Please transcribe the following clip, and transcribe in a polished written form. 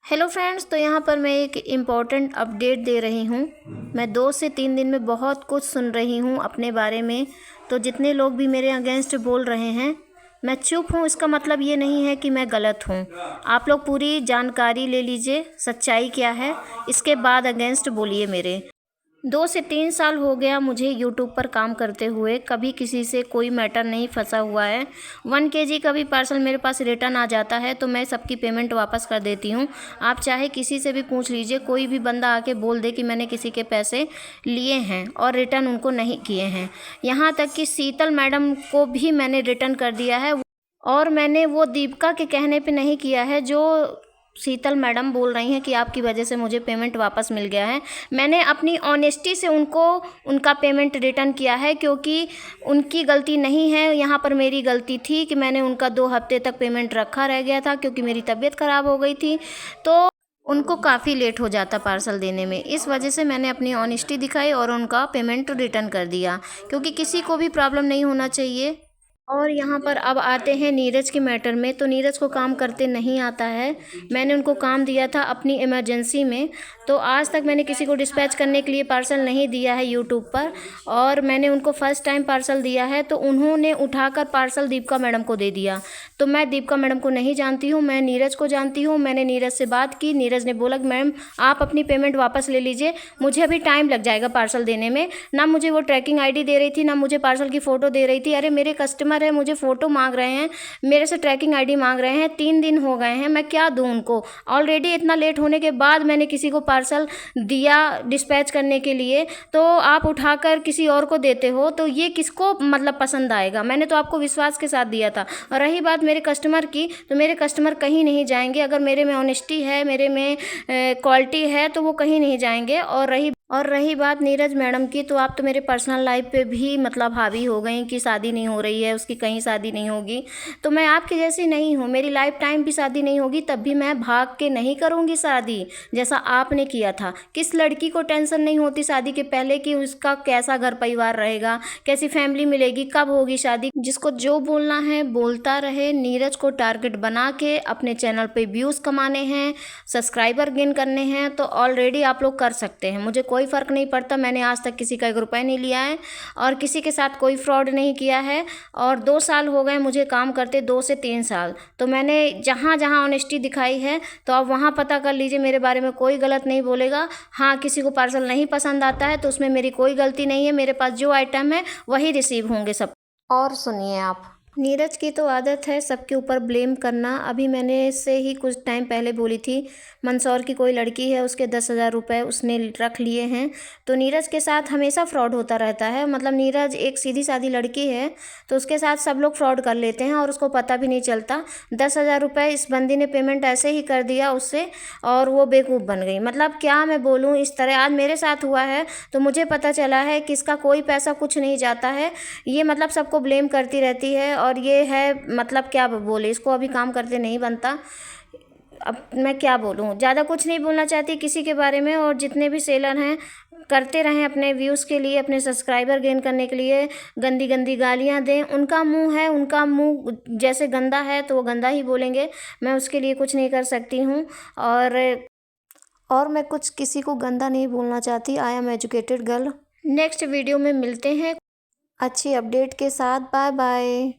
Hello friends, तो यहाँ पर मैं एक इम्पॉर्टेंट अपडेट दे रही हूँ। मैं 2 से 3 दिन में बहुत कुछ सुन रही हूँ अपने बारे में। तो जितने लोग भी मेरे अगेंस्ट बोल रहे हैं, मैं चुप हूँ। इसका मतलब ये नहीं है कि मैं गलत हूँ। आप लोग पूरी जानकारी ले लीजिए, सच्चाई क्या है, इसके बाद अगेंस्ट बोलिए मेरे। 2 से 3 साल हो गया मुझे यूट्यूब पर काम करते हुए, कभी किसी से कोई मैटर नहीं फंसा हुआ है। 1 केजी का भी पार्सल मेरे पास रिटर्न आ जाता है तो मैं सबकी पेमेंट वापस कर देती हूँ। आप चाहे किसी से भी पूछ लीजिए, कोई भी बंदा आके बोल दे कि मैंने किसी के पैसे लिए हैं और रिटर्न उनको नहीं किए हैं। यहाँ तक कि शीतल मैडम को भी मैंने रिटर्न कर दिया है, और मैंने वो दीपिका के कहने पे नहीं किया है जो शीतल मैडम बोल रही हैं कि आपकी वजह से मुझे पेमेंट वापस मिल गया है। मैंने अपनी ऑनेस्टी से उनको उनका पेमेंट रिटर्न किया है, क्योंकि उनकी गलती नहीं है। यहाँ पर मेरी गलती थी कि मैंने उनका 2 हफ्ते तक पेमेंट रखा रह गया था, क्योंकि मेरी तबीयत ख़राब हो गई थी तो उनको काफ़ी लेट हो जाता पार्सल देने में। इस वजह से मैंने अपनी ऑनेस्टी दिखाई और उनका पेमेंट रिटर्न कर दिया, क्योंकि किसी को भी प्रॉब्लम नहीं होना चाहिए। और यहाँ पर अब आते हैं नीरज के मैटर में। तो नीरज को काम करते नहीं आता है। मैंने उनको काम दिया था अपनी इमरजेंसी में, तो आज तक मैंने किसी को डिस्पैच करने के लिए पार्सल नहीं दिया है यूट्यूब पर। और मैंने उनको फर्स्ट टाइम पार्सल दिया है तो उन्होंने उठाकर पार्सल दीपिका मैडम को दे दिया। तो मैं दीपिका मैडम को नहीं जानती हूँ, मैं नीरज को जानती हूँ। मैंने नीरज से बात की, नीरज ने बोला कि मैम आप अपनी पेमेंट वापस ले लीजिए, मुझे अभी टाइम लग जाएगा पार्सल देने में। ना मुझे वो ट्रैकिंग आईडी दे रही थी, ना मुझे पार्सल की फ़ोटो दे रही थी। अरे मेरे कस्टमर है, मुझे फ़ोटो मांग रहे हैं, मेरे से ट्रैकिंग आईडी मांग रहे हैं। 3 दिन हो गए हैं, मैं क्या दूं उनको। ऑलरेडी इतना लेट होने के बाद मैंने किसी को पार्सल दिया डिस्पैच करने के लिए, तो आप उठाकर किसी और को देते हो तो ये किसको मतलब पसंद आएगा। मैंने तो आपको विश्वास के साथ दिया था। और रही बात मेरे कस्टमर की, तो मेरे कस्टमर कहीं नहीं जाएंगे। अगर मेरे में ऑनेस्टी है, मेरे में क्वालिटी है, तो वो कहीं नहीं जाएंगे। और रही बात नीरज मैडम की, तो आप तो मेरे पर्सनल लाइफ पे भी मतलब हावी हो गई कि शादी नहीं हो रही है, उसकी कहीं शादी नहीं होगी। तो मैं आपकी जैसी नहीं हूँ, मेरी लाइफ टाइम भी शादी नहीं होगी, तब भी मैं भाग के नहीं करूँगी शादी जैसा आपने किया था। किस लड़की को टेंशन नहीं होती शादी के पहले कि उसका कैसा घर परिवार रहेगा, कैसी फैमिली मिलेगी, कब होगी शादी। जिसको जो बोलना है बोलता रहे। नीरज को टारगेट बना के अपने चैनल पे व्यूज़ कमाने हैं, सब्सक्राइबर गेन करने हैं, तो ऑलरेडी आप लोग कर सकते हैं। मुझे कोई फ़र्क नहीं पड़ता। मैंने आज तक किसी का 1 रुपया नहीं लिया है और किसी के साथ कोई फ्रॉड नहीं किया है। और 2 साल हो गए मुझे काम करते, 2 से 3 साल। तो मैंने जहाँ जहाँ ऑनेस्टी दिखाई है, तो आप वहाँ पता कर लीजिए। मेरे बारे में कोई गलत नहीं बोलेगा। हाँ, किसी को पार्सल नहीं पसंद आता है तो उसमें मेरी कोई गलती नहीं है। मेरे पास जो आइटम है वही रिसीव होंगे सब। और सुनिए आप, नीरज की तो आदत है सबके ऊपर ब्लेम करना। अभी मैंने इससे ही कुछ टाइम पहले बोली थी, मंदसौर की कोई लड़की है, उसके 10,000 रुपये उसने रख लिए हैं। तो नीरज के साथ हमेशा फ्रॉड होता रहता है। मतलब नीरज एक सीधी सादी लड़की है, तो उसके साथ सब लोग फ्रॉड कर लेते हैं और उसको पता भी नहीं चलता। 10,000 रुपये इस बंदी ने पेमेंट ऐसे ही कर दिया उससे, और वो बेवकूफ़ बन गई। मतलब क्या मैं बोलूँ, इस तरह आज मेरे साथ हुआ है तो मुझे पता चला है कि इसका कोई पैसा कुछ नहीं जाता है। ये मतलब सबको ब्लेम करती रहती है, और ये है मतलब क्या बोले, इसको अभी काम करते नहीं बनता। अब मैं क्या बोलूँ, ज़्यादा कुछ नहीं बोलना चाहती किसी के बारे में। और जितने भी सेलर हैं, करते रहें अपने व्यूज़ के लिए, अपने सब्सक्राइबर गेन करने के लिए गंदी गंदी गालियाँ दें। उनका मुंह है, उनका मुंह जैसे गंदा है तो वो गंदा ही बोलेंगे। मैं उसके लिए कुछ नहीं कर सकती हूँ। और मैं कुछ किसी को गंदा नहीं बोलना चाहती। I am educated girl. Next video में मिलते हैं अच्छी अपडेट के साथ। Bye bye.